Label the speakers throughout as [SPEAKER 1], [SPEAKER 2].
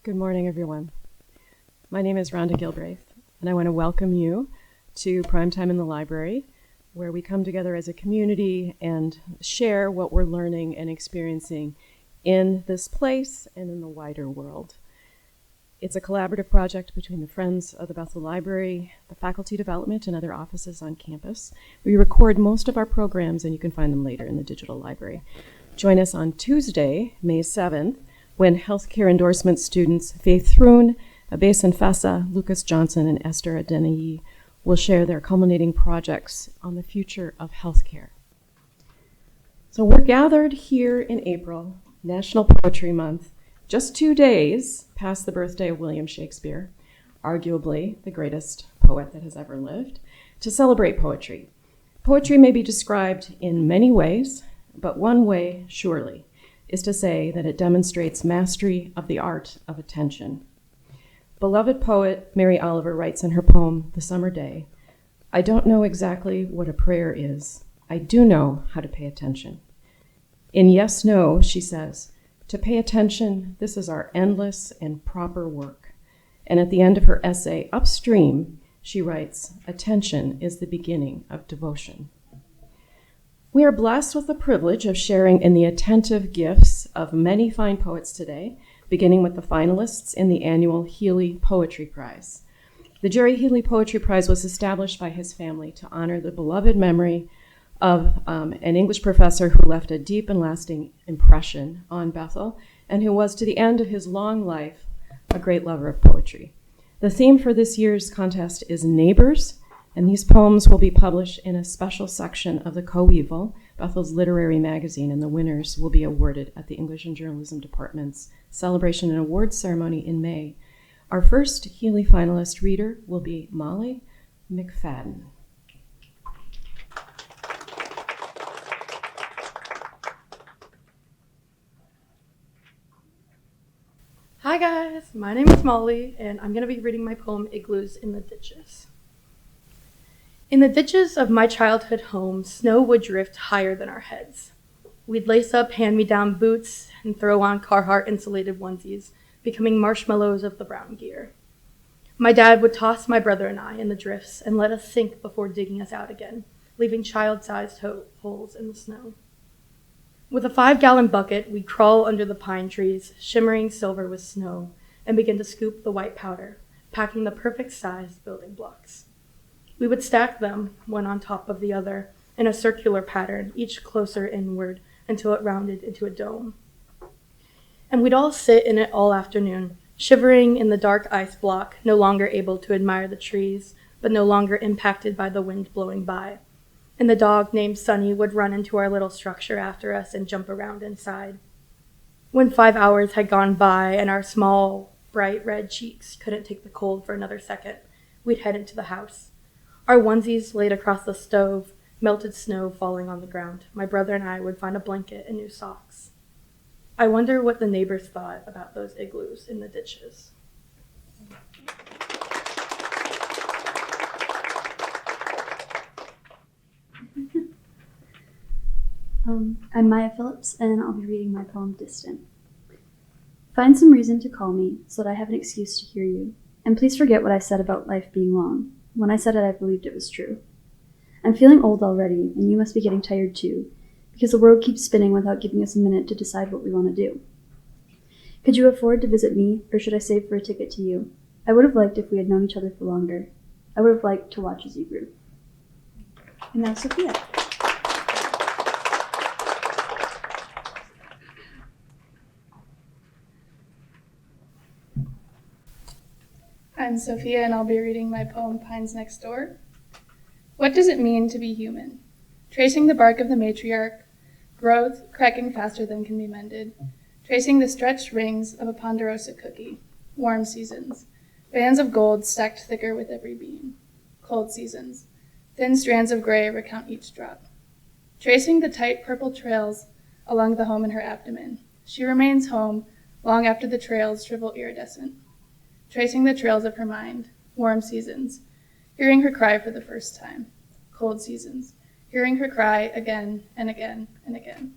[SPEAKER 1] Good morning, everyone. My name is Rhonda Gilbraith, and I want to welcome you to Primetime in the Library, where we come together as a community and share what we're learning and experiencing in this place and in the wider world. It's a collaborative project between the Friends of the Bethel Library, the Faculty Development, and other offices on campus. We record most of our programs, and you can find them later in the digital library. Join us on Tuesday, May 7th, when healthcare endorsement students Faith Thrun, Abesan Fessa, Lucas Johnson, and Esther Adenayi will share their culminating projects on the future of healthcare. So we're gathered here in April, National Poetry Month, just 2 days past the birthday of William Shakespeare, arguably the greatest poet that has ever lived, to celebrate poetry. Poetry may be described in many ways, but one way, surely, is to say that it demonstrates mastery of the art of attention. Beloved poet Mary Oliver writes in her poem, The Summer Day, "I don't know exactly what a prayer is. I do know how to pay attention." In Yes, No, she says, to pay attention, this is our endless and proper work. And at the end of her essay, Upstream, she writes, attention is the beginning of devotion. We are blessed with the privilege of sharing in the attentive gifts of many fine poets today, beginning with the finalists in the annual Healy Poetry Prize. The Jerry Healy Poetry Prize was established by his family to honor the beloved memory of an English professor who left a deep and lasting impression on Bethel and who was, to the end of his long life, a great lover of poetry. The theme for this year's contest is Neighbors, and these poems will be published in a special section of the Coeval, Bethel's literary magazine, and the winners will be awarded at the English and Journalism Department's celebration and awards ceremony in May. Our first Healy finalist reader will be Molly McFadden.
[SPEAKER 2] Hi guys, my name is Molly, and I'm going to be reading my poem Igloos in the Ditches. In the ditches of my childhood home, snow would drift higher than our heads. We'd lace up hand-me-down boots and throw on Carhartt insulated onesies, becoming marshmallows of the brown gear. My dad would toss my brother and I in the drifts and let us sink before digging us out again, leaving child-sized holes in the snow. With a 5-gallon bucket, we'd crawl under the pine trees, shimmering silver with snow, and begin to scoop the white powder, packing the perfect-sized building blocks. We would stack them, one on top of the other, in a circular pattern, each closer inward, until it rounded into a dome. And we'd all sit in it all afternoon, shivering in the dark ice block, no longer able to admire the trees, but no longer impacted by the wind blowing by. And the dog named Sunny would run into our little structure after us and jump around inside. When 5 hours had gone by and our small, bright red cheeks couldn't take the cold for another second, we'd head into the house. Our onesies laid across the stove, melted snow falling on the ground. My brother and I would find a blanket and new socks. I wonder what the neighbors thought about those igloos in the ditches.
[SPEAKER 3] I'm Maya Phillips, and I'll be reading my poem Distant. Find some reason to call me so that I have an excuse to hear you, and please forget what I said about life being long. When I said it, I believed it was true. I'm feeling old already, and you must be getting tired too, because the world keeps spinning without giving us a minute to decide what we want to do. Could you afford to visit me, or should I save for a ticket to you? I would have liked if we had known each other for longer. I would have liked to watch as you grew. And now Sophia.
[SPEAKER 4] I'm Sophia, and I'll be reading my poem, Pines Next Door. What does it mean to be human? Tracing the bark of the matriarch, growth cracking faster than can be mended. Tracing the stretched rings of a ponderosa cookie. Warm seasons. Bands of gold stacked thicker with every bean. Cold seasons. Thin strands of gray recount each drop. Tracing the tight purple trails along the home in her abdomen. She remains home long after the trails shrivel iridescent. Tracing the trails of her mind, warm seasons, hearing her cry for the first time, cold seasons, hearing her cry again and again and again.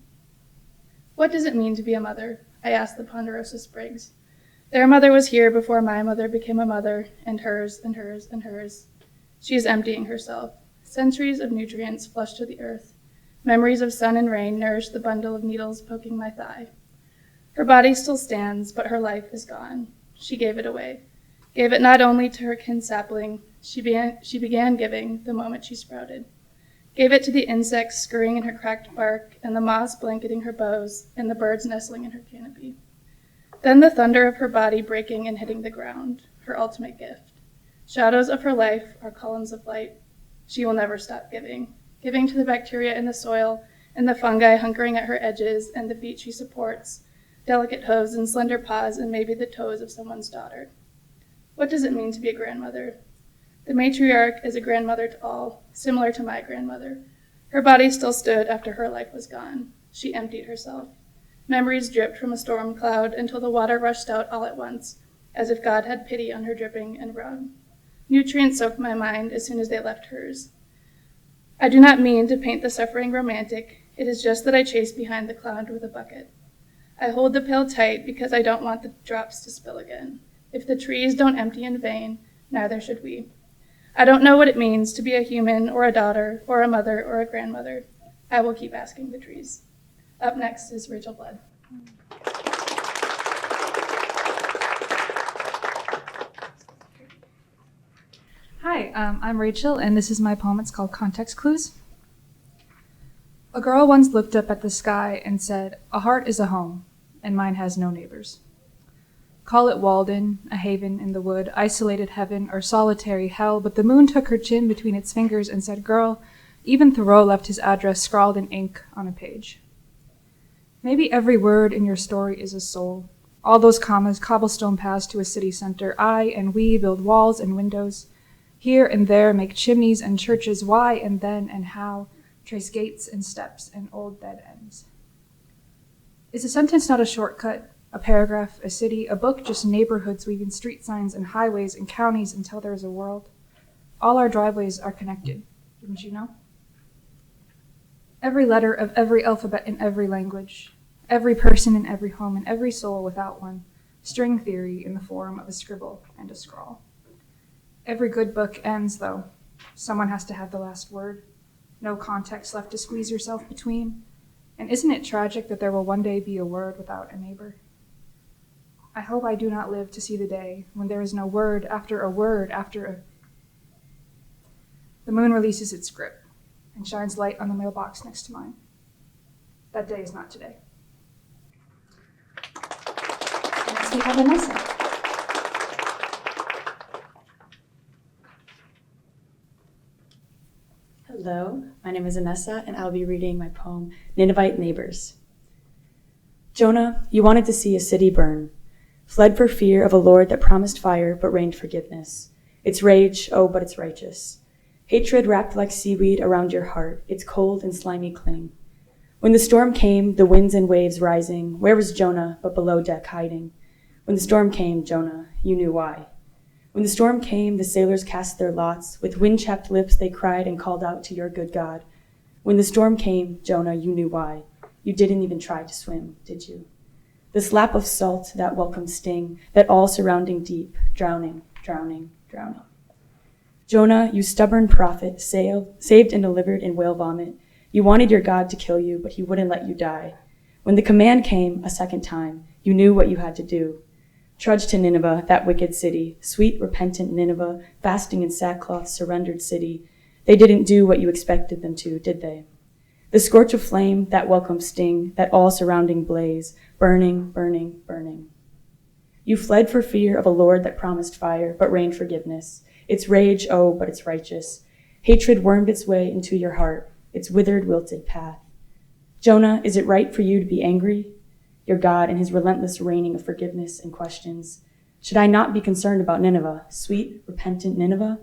[SPEAKER 4] What does it mean to be a mother? I asked the ponderosa sprigs. Their mother was here before my mother became a mother, and hers, and hers, and hers. She is emptying herself. Centuries of nutrients flush to the earth. Memories of sun and rain nourish the bundle of needles poking my thigh. Her body still stands, but her life is gone. She gave it away. Gave it not only to her kin sapling, she began giving the moment she sprouted. Gave it to the insects scurrying in her cracked bark, and the moths blanketing her boughs, and the birds nestling in her canopy. Then the thunder of her body breaking and hitting the ground, her ultimate gift. Shadows of her life are columns of light. She will never stop giving to the bacteria in the soil, and the fungi hunkering at her edges, and the feet she supports, delicate hooves and slender paws, and maybe the toes of someone's daughter. What does it mean to be a grandmother? The matriarch is a grandmother to all, similar to my grandmother. Her body still stood after her life was gone. She emptied herself. Memories dripped from a storm cloud until the water rushed out all at once, as if God had pity on her dripping and wrung. Nutrients soaked my mind as soon as they left hers. I do not mean to paint the suffering romantic. It is just that I chase behind the cloud with a bucket. I hold the pail tight because I don't want the drops to spill again. If the trees don't empty in vain, neither should we. I don't know what it means to be a human or a daughter or a mother or a grandmother. I will keep asking the trees. Up next is Rachel Blood.
[SPEAKER 5] Hi, I'm Rachel, and this is my poem. It's called Context Clues. A girl once looked up at the sky and said, "A heart is a home, and mine has no neighbors." Call it Walden, a haven in the wood, isolated heaven, or solitary hell, but the moon took her chin between its fingers and said, "Girl," even Thoreau left his address scrawled in ink on a page. Maybe every word in your story is a soul. All those commas, cobblestone paths to a city center. I and we build walls and windows. Here and there make chimneys and churches. Why and then and how trace gates and steps and old dead ends. Is a sentence not a shortcut? A paragraph, a city, a book, just neighborhoods weaving street signs and highways and counties until there is a world? All our driveways are connected, didn't you know? Every letter of every alphabet in every language, every person in every home and every soul without one, string theory in the form of a scribble and a scrawl. Every good book ends, though. Someone has to have the last word. No context left to squeeze yourself between. And isn't it tragic that there will one day be a word without a neighbor? I hope I do not live to see the day when there is no word after a word after a... The moon releases its grip and shines light on the mailbox next to mine. That day is not today. Next we have Vanessa.
[SPEAKER 6] Hello, my name is Anessa, and I'll be reading my poem, Ninevite Neighbors. Jonah, you wanted to see a city burn, fled for fear of a Lord that promised fire but rained forgiveness. Its rage, oh, but it's righteous. Hatred wrapped like seaweed around your heart, its cold and slimy cling. When the storm came, the winds and waves rising, where was Jonah but below deck hiding? When the storm came, Jonah, you knew why. When the storm came, the sailors cast their lots. With wind-chapped lips they cried and called out to your good God. When the storm came, Jonah, you knew why. You didn't even try to swim, did you? The slap of salt, that welcome sting, that all-surrounding deep, drowning, drowning, drowning. Jonah, you stubborn prophet, saved and delivered in whale vomit. You wanted your God to kill you, but he wouldn't let you die. When the command came a second time, you knew what you had to do. Trudge to Nineveh, that wicked city, sweet, repentant Nineveh, fasting in sackcloth, surrendered city. They didn't do what you expected them to, did they? The scorch of flame, that welcome sting, that all-surrounding blaze, burning, burning, burning. You fled for fear of a Lord that promised fire, but rained forgiveness. Its rage, oh, but it's righteous. Hatred wormed its way into your heart, its withered, wilted path. Jonah, is it right for you to be angry? Your God and his relentless raining of forgiveness and questions. Should I not be concerned about Nineveh, sweet, repentant Nineveh?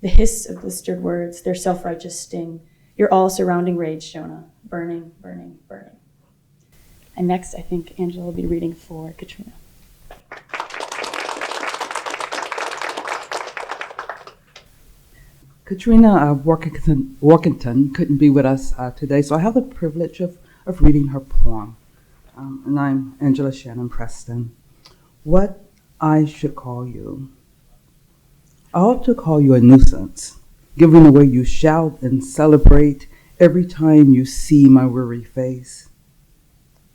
[SPEAKER 6] The hiss of blistered words, their self-righteous sting, your all-surrounding rage, Jonah, burning, burning, burning. And next, I think Angela will be reading for Katrina.
[SPEAKER 7] Katrina Warkentin couldn't be with us today, so I have the privilege of reading her poem. And I'm Angela Shannon Preston. What I should call you. I ought to call you a nuisance, given the way you shout and celebrate every time you see my weary face.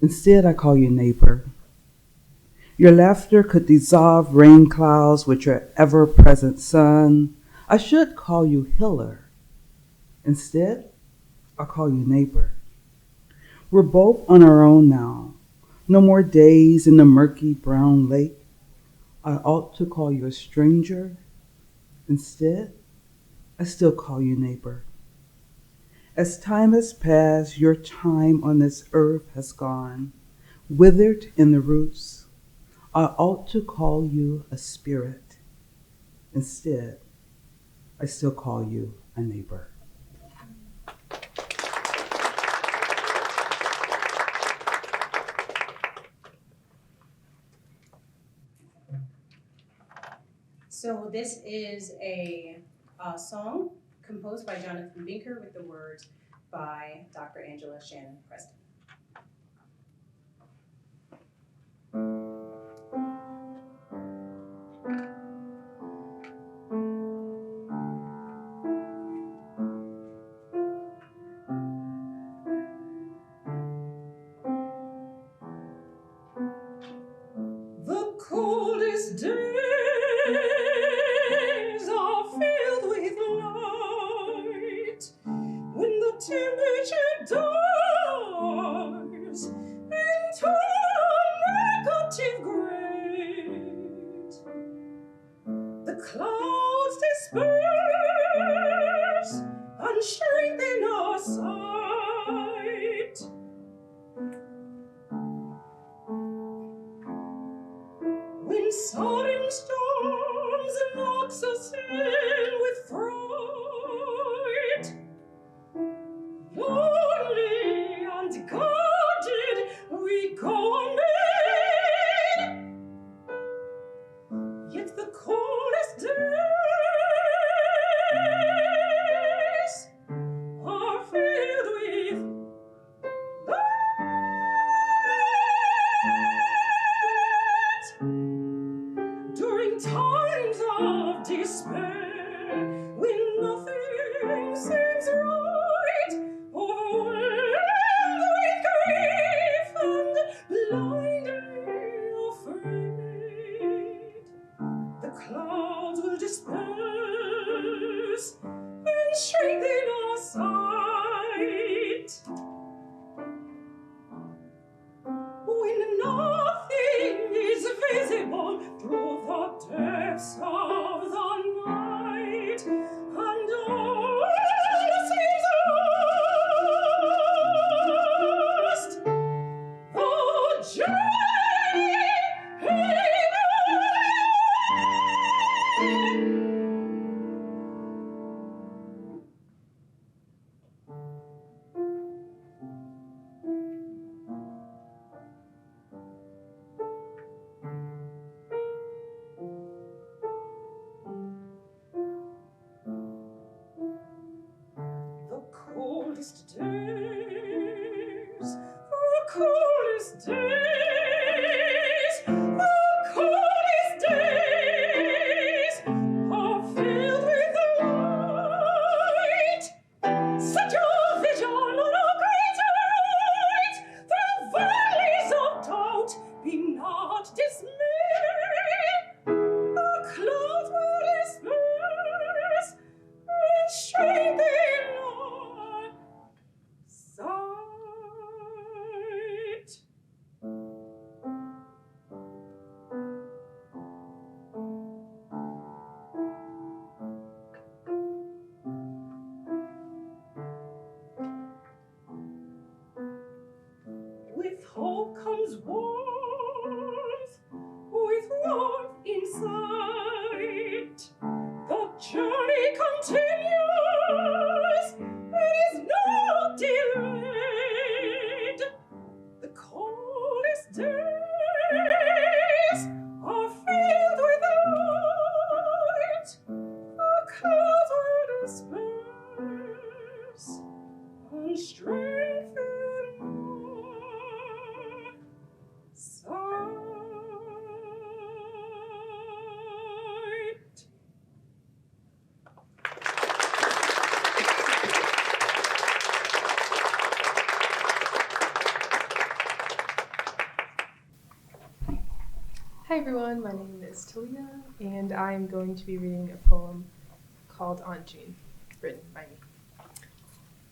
[SPEAKER 7] Instead, I call you neighbor. Your laughter could dissolve rain clouds with your ever-present sun. I should call you healer. Instead, I call you neighbor. We're both on our own now. No more days in the murky brown lake. I ought to call you a stranger. Instead, I still call you neighbor. As time has passed, your time on this earth has gone, withered in the roots. I ought to call you a spirit. Instead, I still call you a neighbor.
[SPEAKER 8] So this is a song composed by Jonathan Binker with the words by Dr. Angela Shannon Preston.
[SPEAKER 9] The coldest days are filled with light when the temperature dives into negative grade. The clouds disperse and shrink in our sight. When sudden storms knocks us in with fright, lonely and guarded we go amid, yet the coldest days are filled with light. During times of despair, when nothing seems right, overwhelmed with grief and blindly afraid, the clouds will disperse and shrink in our sight. When nothing is visible through the depths of the night, and all seems lost, the journey the coldest days, the coldest days, the coldest days are filled with light. Set your vision on a greater height. Through valleys of doubt, be not dismayed. The clouds will disperse and shrink in our sight. With hope comes warmth, with warmth inside. The journey continues, it is not delayed. The coldest days are filled with light. The clouds will disperse and strengthen our sight.
[SPEAKER 10] Hi everyone, my name is Talia, and I'm going to be reading a poem called Aunt Jean, written by me.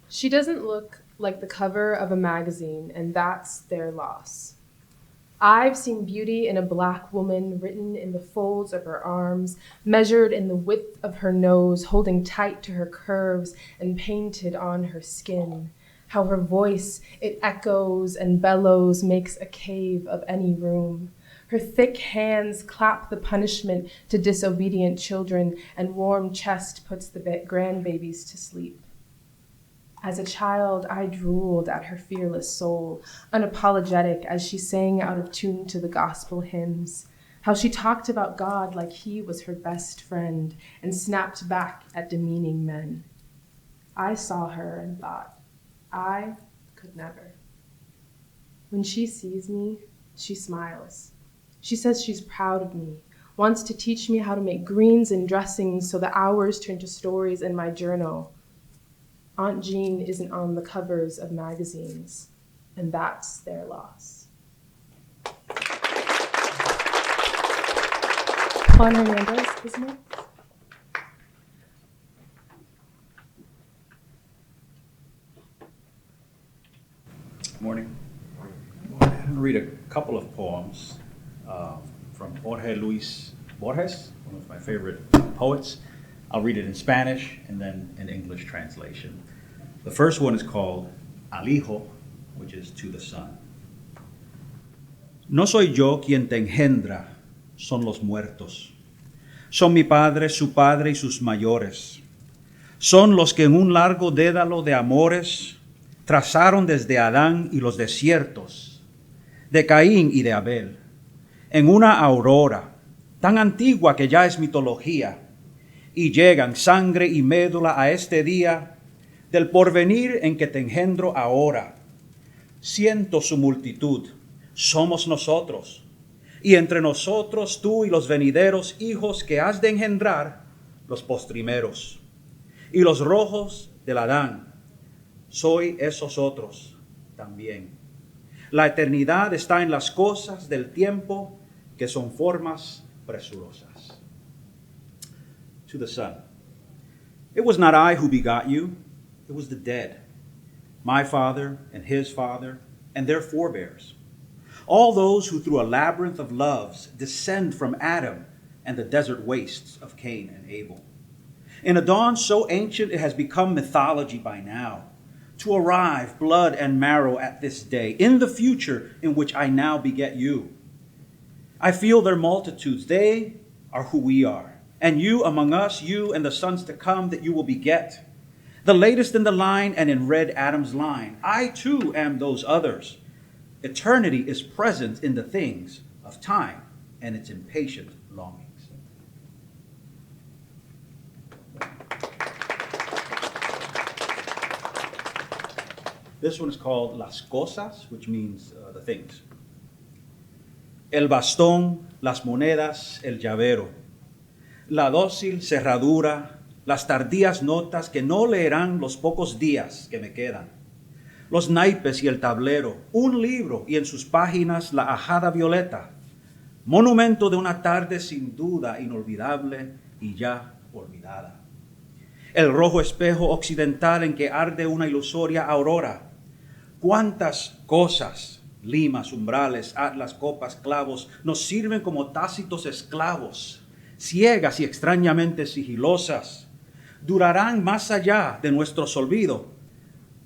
[SPEAKER 10] She doesn't look like the cover of a magazine, and that's their loss. I've seen beauty in a black woman written in the folds of her arms, measured in the width of her nose, holding tight to her curves and painted on her skin. How her voice, it echoes and bellows, makes a cave of any room. Her thick hands clap the punishment to disobedient children, and warm chest puts the grandbabies to sleep. As a child, I drooled at her fearless soul, unapologetic as she sang out of tune to the gospel hymns. How she talked about God like he was her best friend and snapped back at demeaning men. I saw her and thought, I could never. When she sees me, she smiles. She says she's proud of me, wants to teach me how to make greens and dressings so the hours turn to stories in my journal. Aunt Jean isn't on the covers of magazines, and that's their loss. Juan Hernandez is next.
[SPEAKER 11] Morning. I'm going to read a couple of poems from Jorge Luis Borges, one of my favorite poets. I'll read it in Spanish and then an English translation. The first one is called Al Hijo, which is to the son. No soy yo quien te engendra, son los muertos. Son mi padre, su padre y sus mayores. Son los que en un largo dédalo de amores trazaron desde Adán y los desiertos, de Caín y de Abel, en una aurora tan antigua que ya es mitología, y llegan sangre y médula a este día del porvenir en que te engendro ahora. Siento su multitud, somos nosotros, y entre nosotros tú y los venideros hijos que has de engendrar, los postrimeros, y los rojos del Adán, soy esos otros también. La eternidad está en las cosas del tiempo que son formas presurosas. To the Son. It was not I who begot you, it was the dead, my father and his father and their forebears, all those who through a labyrinth of loves descend from Adam and the desert wastes of Cain and Abel. In a dawn so ancient it has become mythology by now, to arrive blood and marrow at this day, in the future in which I now beget you. I feel their multitudes, they are who we are. And you among us, you and the sons to come that you will beget. The latest in the line and in red Adam's line. I too am those others. Eternity is present in the things of time and its impatient longings. This one is called Las Cosas, which means the things. El bastón, las monedas, el llavero. La dócil cerradura, las tardías notas que no leerán los pocos días que me quedan. Los naipes y el tablero, un libro y en sus páginas la ajada violeta. Monumento de una tarde sin duda inolvidable y ya olvidada. El rojo espejo occidental en que arde una ilusoria aurora. Cuántas cosas, limas, umbrales, atlas, copas, clavos, nos sirven como tácitos esclavos, ciegas y extrañamente sigilosas, durarán más allá de nuestros olvidos,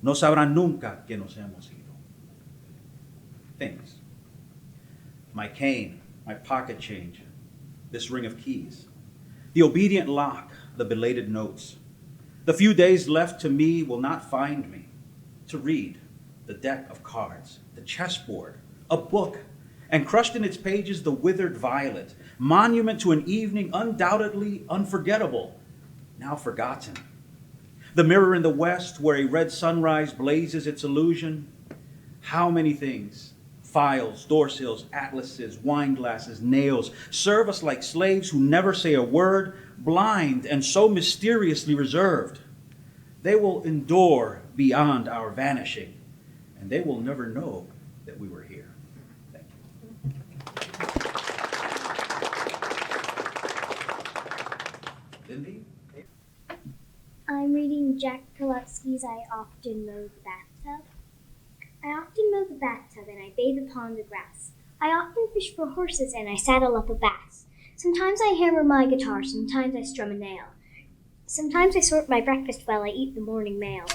[SPEAKER 11] no sabrán nunca que nos hemos ido. Things. My cane, my pocket change, this ring of keys, the obedient lock, the belated notes. The few days left to me will not find me to read the deck of cards, the chessboard, a book, and crushed in its pages the withered violet, monument to an evening undoubtedly unforgettable, now forgotten. The mirror in the west where a red sunrise blazes its illusion. How many things, files, door sills, atlases, wine glasses, nails, serve us like slaves who never say a word, blind and so mysteriously reserved. They will endure beyond our vanishing, and they will never know that we were here. Thank you.
[SPEAKER 12] I'm reading Jack Pilutsky's I Often Mow the Bathtub. I often mow the bathtub and I bathe upon the grass. I often fish for horses and I saddle up a bass. Sometimes I hammer my guitar, sometimes I strum a nail. Sometimes I sort my breakfast while I eat the morning mail.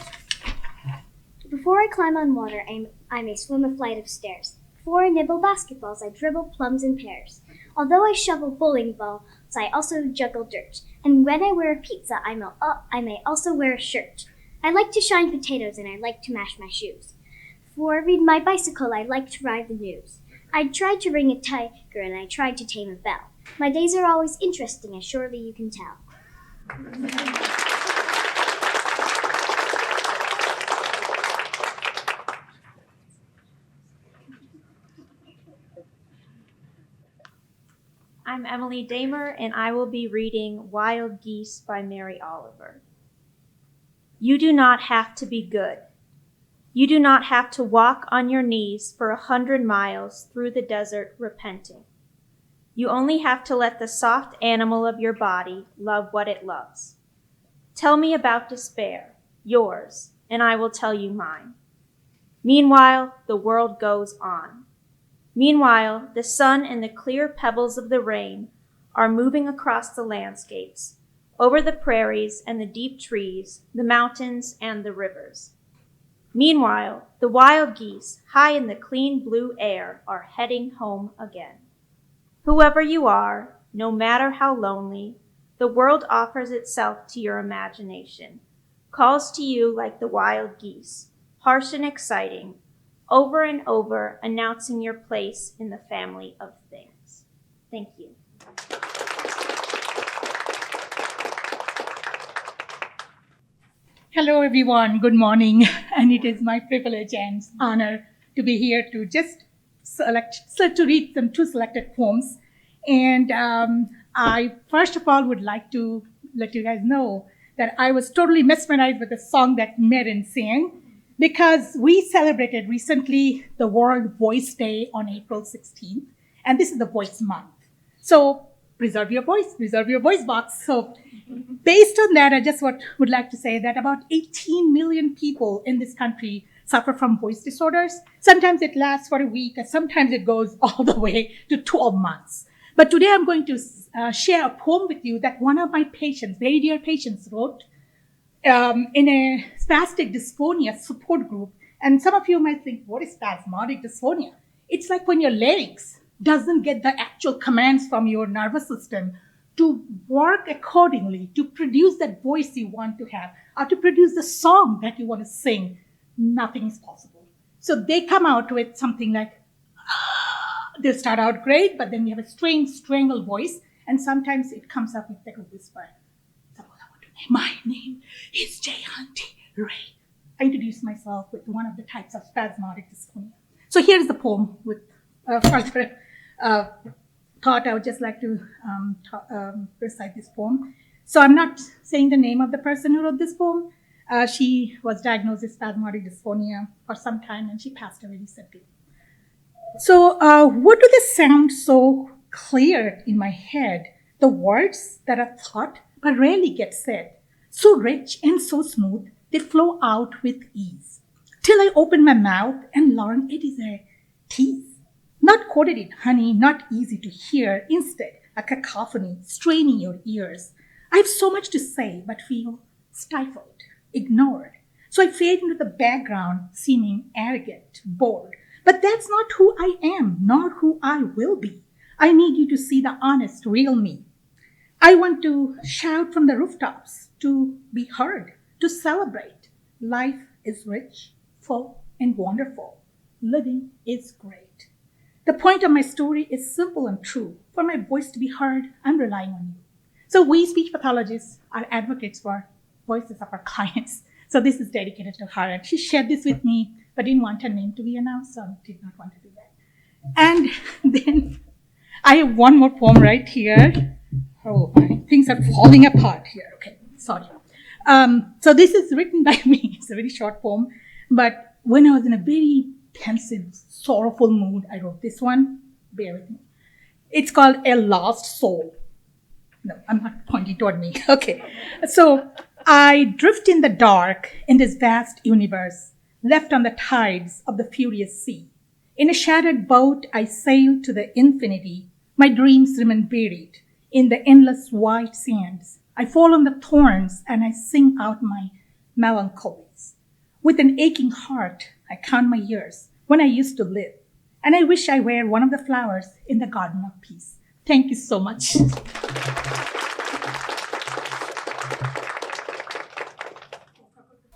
[SPEAKER 12] Before I climb on water, I may swim a flight of stairs. Before I nibble basketballs, I dribble plums and pears. Although I shovel bowling balls, I also juggle dirt. And when I wear a pizza, I may also wear a shirt. I like to shine potatoes and I like to mash my shoes. Before I read my bicycle, I like to ride the news. I tried to ring a tiger and I tried to tame a bell. My days are always interesting, as surely you can tell.
[SPEAKER 13] I'm Emily Dehmer, and I will be reading Wild Geese by Mary Oliver. You do not have to be good. You do not have to walk on your knees for 100 miles through the desert repenting. You only have to let the soft animal of your body love what it loves. Tell me about despair, yours, and I will tell you mine. Meanwhile, the world goes on. Meanwhile, the sun and the clear pebbles of the rain are moving across the landscapes, over the prairies and the deep trees, the mountains and the rivers. Meanwhile, the wild geese, high in the clean blue air, are heading home again. Whoever you are, no matter how lonely, the world offers itself to your imagination, calls to you like the wild geese, harsh and exciting, over and over announcing your place in the family of things. Thank you.
[SPEAKER 14] Hello everyone, good morning, and it is my privilege and honor to be here to just to read some two selected poems. And I first of all would like to let you guys know that I was totally mesmerized with the song that Merrin sang, because we celebrated recently the World Voice Day on April 16th, and this is the Voice Month. So preserve your voice box. So based on that, I just would like to say that about 18 million people in this country suffer from voice disorders. Sometimes it lasts for a week, and sometimes it goes all the way to 12 months. But today I'm going to share a poem with you that one of my patients, very dear patients, wrote in a spastic dysphonia support group. And some of you might think, what is spasmodic dysphonia? It's like when your larynx doesn't get the actual commands from your nervous system to work accordingly, to produce that voice you want to have, or to produce the song that you want to sing. Nothing is possible. So they come out with something like, they start out great, but then you have a strange, strangled voice, and sometimes it comes up with like a whisper. My name is Jayanti Ray. I introduced myself with one of the types of spasmodic dysphonia. So here's the poem with further thought. I would just like to recite this poem. So I'm not saying the name of the person who wrote this poem. She was diagnosed with spasmodic dysphonia for some time, and she passed away recently. So what do they sound so clear in my head? The words that are thought but rarely get said. So rich and so smooth, they flow out with ease. Till I open my mouth and learn it is a tease. Not coated in honey, not easy to hear. Instead, a cacophony straining your ears. I have so much to say, but feel stifled, ignored. So I fade into the background, seeming arrogant, bored. But that's not who I am, nor who I will be. I need you to see the honest, real me. I want to shout from the rooftops, to be heard, to celebrate. Life is rich, full, and wonderful. Living is great. The point of my story is simple and true. For my voice to be heard, I'm relying on you. So we speech pathologists are advocates for voices of our clients. So this is dedicated to her. And she shared this with me, but didn't want her name to be announced, so I did not want to do that. And then I have one more poem right here. Oh, my things are falling apart here. Okay, sorry. So this is written by me. It's a very short poem. But when I was in a very pensive, sorrowful mood, I wrote this one. Bear with me. It's called A Lost Soul. No, I'm not pointing toward me. Okay. So I drift in the dark in this vast universe, left on the tides of the furious sea. In a shattered boat, I sail to the infinity. My dreams remain buried in the endless white sands. I fall on the thorns and I sing out my melancholies. With an aching heart, I count my years when I used to live, and I wish I were one of the flowers in the garden of peace. Thank you so much.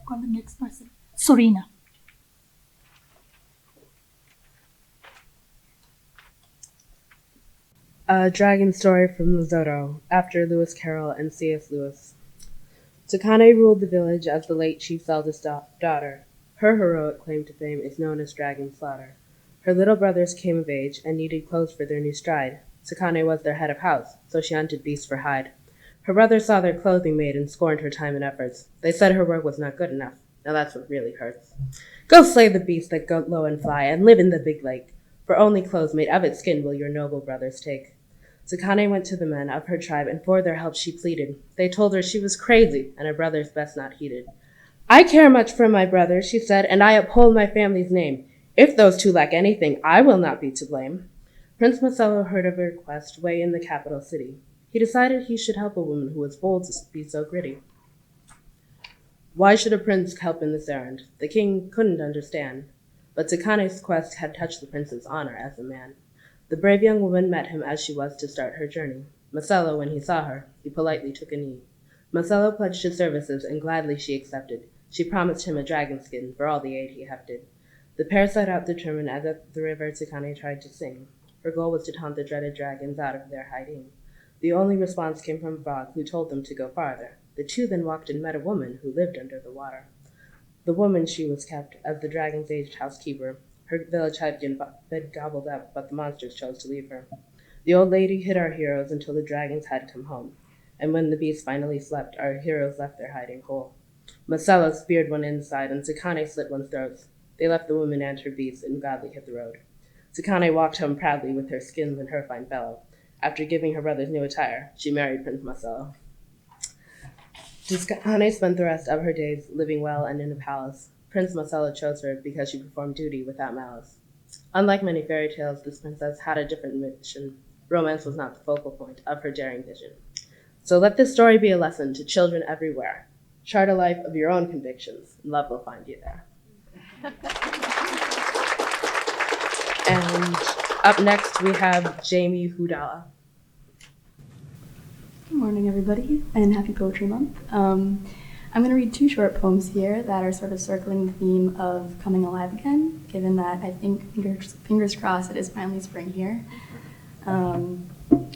[SPEAKER 14] On the next person, Serena.
[SPEAKER 15] A Dragon Story from Lesotho, after Lewis Carroll and C.S. Lewis. Takane ruled the village as the late chief's eldest daughter. Her heroic claim to fame is known as Dragon Slaughter. Her little brothers came of age and needed clothes for their new stride. Takane was their head of house, so she hunted beasts for hide. Her brothers saw their clothing made and scorned her time and efforts. They said her work was not good enough. Now that's what really hurts. Go slay the beasts that go low and fly, and live in the big lake, for only clothes made of its skin will your noble brothers take. Takane went to the men of her tribe, and for their help she pleaded. They told her she was crazy, and her brothers best not heeded. I care much for my brothers, she said, and I uphold my family's name. If those two lack anything, I will not be to blame. Prince Marcello heard of her request way in the capital city. He decided he should help a woman who was bold to be so gritty. Why should a prince help in this errand? The king couldn't understand. But Takane's quest had touched the prince's honor as a man. The brave young woman met him as she was to start her journey. Marcello, when he saw her, he politely took a knee. Marcello pledged his services, and gladly she accepted. She promised him a dragon skin for all the aid he hefted. The pair set out determined as at the river Takane tried to sing. Her goal was to taunt the dreaded dragons out of their hiding. The only response came from Frog, who told them to go farther. The two then walked and met a woman who lived under the water. The woman she was kept as the dragon's aged housekeeper. Her village had been gobbled up, but the monsters chose to leave her. The old lady hid our heroes until the dragons had come home, and when the beasts finally slept, our heroes left their hiding hole. Marcello speared one inside, and Takane slit one's throat. They left the woman and her beasts and gladly hit the road. Takane walked home proudly with her skins and her fine fellow. After giving her brothers new attire, she married Prince Marcello. Takane spent the rest of her days living well and in a palace. Prince Marcello chose her because she performed duty without malice. Unlike many fairy tales, this princess had a different mission. Romance was not the focal point of her daring vision. So let this story be a lesson to children everywhere. Chart a life of your own convictions, and love will find you there. And up next, we have Jamie Hudalla.
[SPEAKER 2] Good morning, everybody, and happy Poetry Month. I'm going to read two short poems here that are sort of circling the theme of coming alive again, given that I think, fingers crossed, it is finally spring here. All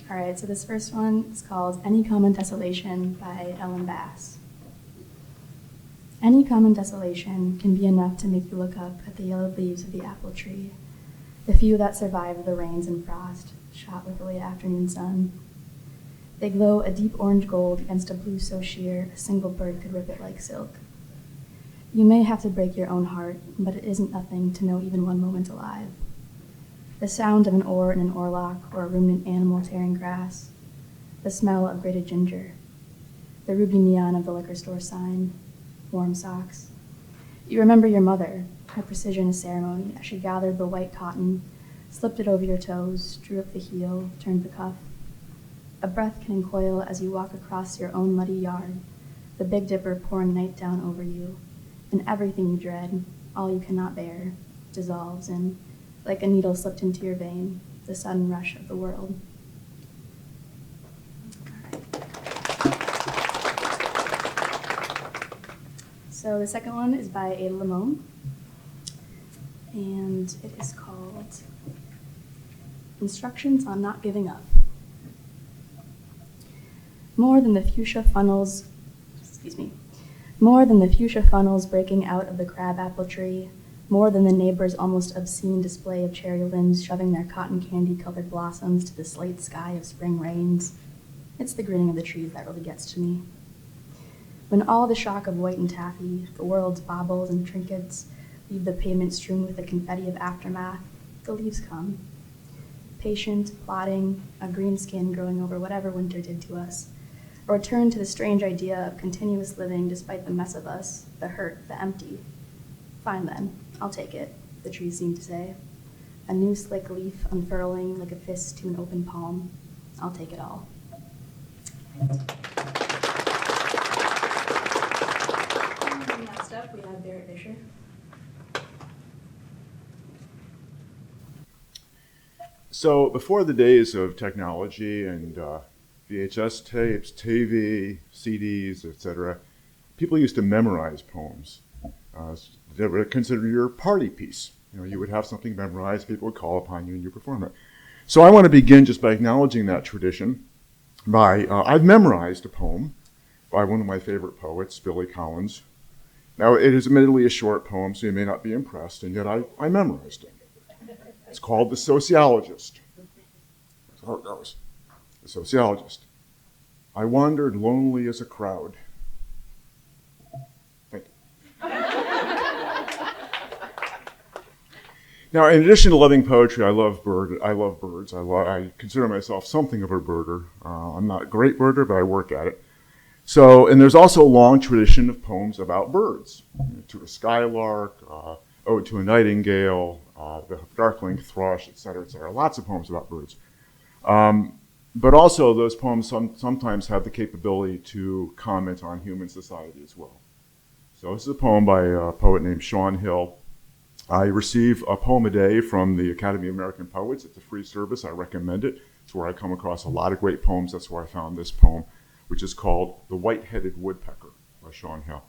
[SPEAKER 2] right, so this first one is called Any Common Desolation by Ellen Bass. Any common desolation can be enough to make you look up at the yellowed leaves of the apple tree, the few that survive the rains and frost, shot with the late afternoon sun. They glow a deep orange gold against a blue so sheer a single bird could rip it like silk. You may have to break your own heart, but it isn't nothing to know even one moment alive. The sound of an oar in an oarlock or a ruminant animal tearing grass, the smell of grated ginger, the ruby neon of the liquor store sign, warm socks. You remember your mother, her precision of ceremony as she gathered the white cotton, slipped it over your toes, drew up the heel, turned the cuff. A breath can uncoil as you walk across your own muddy yard, the Big Dipper pouring night down over you, and everything you dread, all you cannot bear, dissolves in, like a needle slipped into your vein, the sudden rush of the world. So the second one is by Ada Limon, and it is called Instructions on Not Giving Up. More than the fuchsia funnels breaking out of the crabapple tree, more than the neighbor's almost obscene display of cherry limbs shoving their cotton candy-colored blossoms to the slate sky of spring rains, it's the grinning of the trees that really gets to me. When all the shock of white and taffy, the world's baubles and trinkets, leave the pavement strewn with the confetti of aftermath, the leaves come. Patient, plodding, a green skin growing over whatever winter did to us, or return to the strange idea of continuous living despite the mess of us, the hurt, the empty. Fine then, I'll take it, the trees seem to say. A new slick leaf unfurling like a fist to an open palm. I'll take it all. Next up, we have Barrett Fisher.
[SPEAKER 16] So before the days of technology and VHS tapes, TV, CDs, etc., people used to memorize poems. They were considered your party piece. You know, you would have something memorized, people would call upon you and you perform it. So I want to begin just by acknowledging that tradition. I've memorized a poem by one of my favorite poets, Billy Collins. Now, it is admittedly a short poem, so you may not be impressed, and yet I memorized it. It's called The Sociologist. That's how it goes. The Sociologist. I wandered lonely as a crowd. Thank you. Now, in addition to loving poetry, I love birds. I consider myself something of a birder. I'm not a great birder, but I work at it. So, and there's also a long tradition of poems about birds. To a skylark, Ode to a Nightingale, the Darkling Thrush, et cetera, et cetera. Lots of poems about birds. But also those poems sometimes have the capability to comment on human society as well. So this is a poem by a poet named Shawn Hill. I receive a poem a day from the Academy of American Poets. It's a free service. I recommend it. It's where I come across a lot of great poems. That's where I found this poem, which is called The White-Headed Woodpecker by Shawn Hill.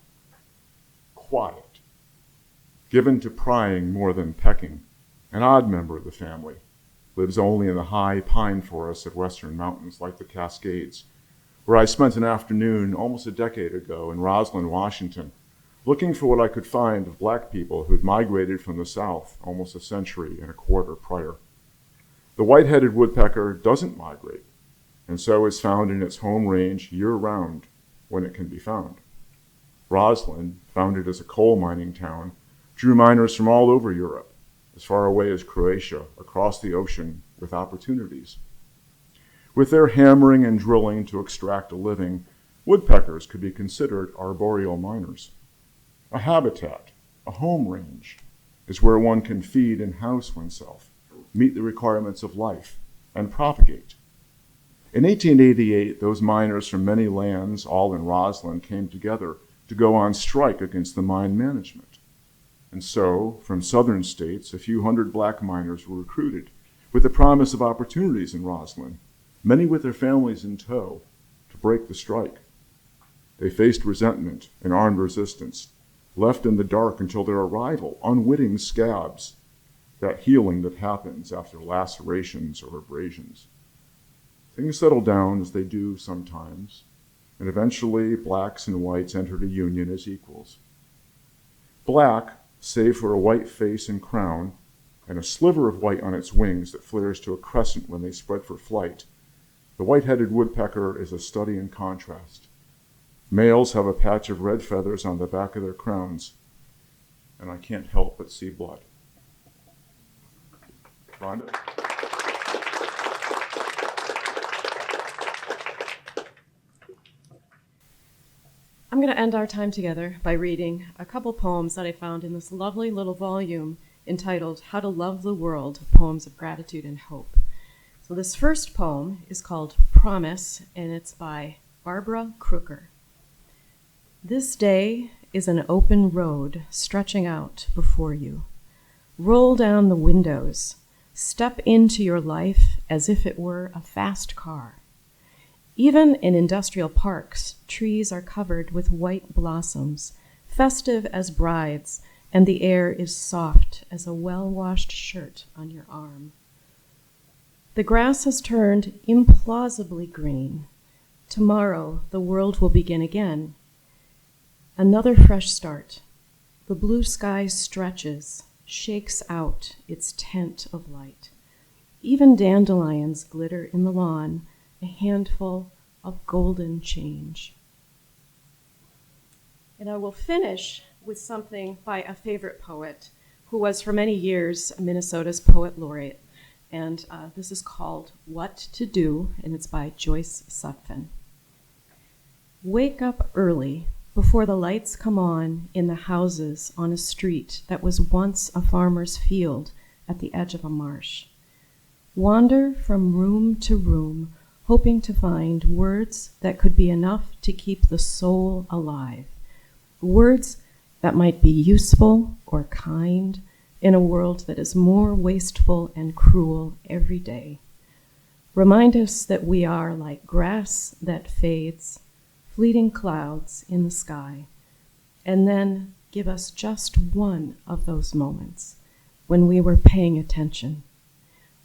[SPEAKER 16] Quiet, given to prying more than pecking, an odd member of the family, lives only in the high pine forests of western mountains like the Cascades, where I spent an afternoon almost a decade ago in Roslyn, Washington, looking for what I could find of black people who'd migrated from the South almost a century and a quarter prior. The white-headed woodpecker doesn't migrate, and so is found in its home range year-round when it can be found. Roslyn, founded as a coal mining town, drew miners from all over Europe, as far away as Croatia, across the ocean with opportunities. With their hammering and drilling to extract a living, woodpeckers could be considered arboreal miners. A habitat, a home range, is where one can feed and house oneself, meet the requirements of life, and propagate. In 1888, those miners from many lands, all in Roslyn, came together to go on strike against the mine management. And so, from southern states, a few hundred black miners were recruited with the promise of opportunities in Roslyn, many with their families in tow, to break the strike. They faced resentment and armed resistance, left in the dark until their arrival, unwitting scabs, that healing that happens after lacerations or abrasions. Things settled down as they do sometimes, and eventually blacks and whites entered a union as equals. Black, save for a white face and crown, and a sliver of white on its wings that flares to a crescent when they spread for flight, the white-headed woodpecker is a study in contrast. Males have a patch of red feathers on the back of their crowns, and I can't help but see blood. Rhonda?
[SPEAKER 1] I'm going to end our time together by reading a couple poems that I found in this lovely little volume entitled How to Love the World, Poems of Gratitude and Hope. So this first poem is called Promise, and it's by Barbara Crooker. This day is an open road stretching out before you. Roll down the windows. Step into your life as if it were a fast car. Even in industrial parks, trees are covered with white blossoms, festive as brides, and the air is soft as a well-washed shirt on your arm. The grass has turned implausibly green. Tomorrow, the world will begin again. Another fresh start. The blue sky stretches, shakes out its tent of light. Even dandelions glitter in the lawn, a handful of golden change. And I will finish with something by a favorite poet who was for many years Minnesota's poet laureate. And this is called What to Do, and it's by Joyce Sutphin. Wake up early before the lights come on in the houses on a street that was once a farmer's field at the edge of a marsh. Wander from room to room, hoping to find words that could be enough to keep the soul alive. Words that might be useful or kind in a world that is more wasteful and cruel every day. Remind us that we are like grass that fades, fleeting clouds in the sky, and then give us just one of those moments when we were paying attention,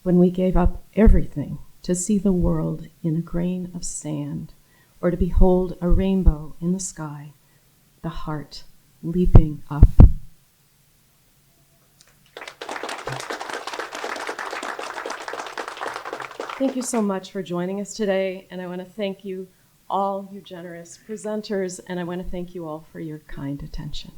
[SPEAKER 1] when we gave up everything to see the world in a grain of sand, or to behold a rainbow in the sky, the heart leaping up. Thank you so much for joining us today, and I want to thank you all, you generous presenters, and I want to thank you all for your kind attention.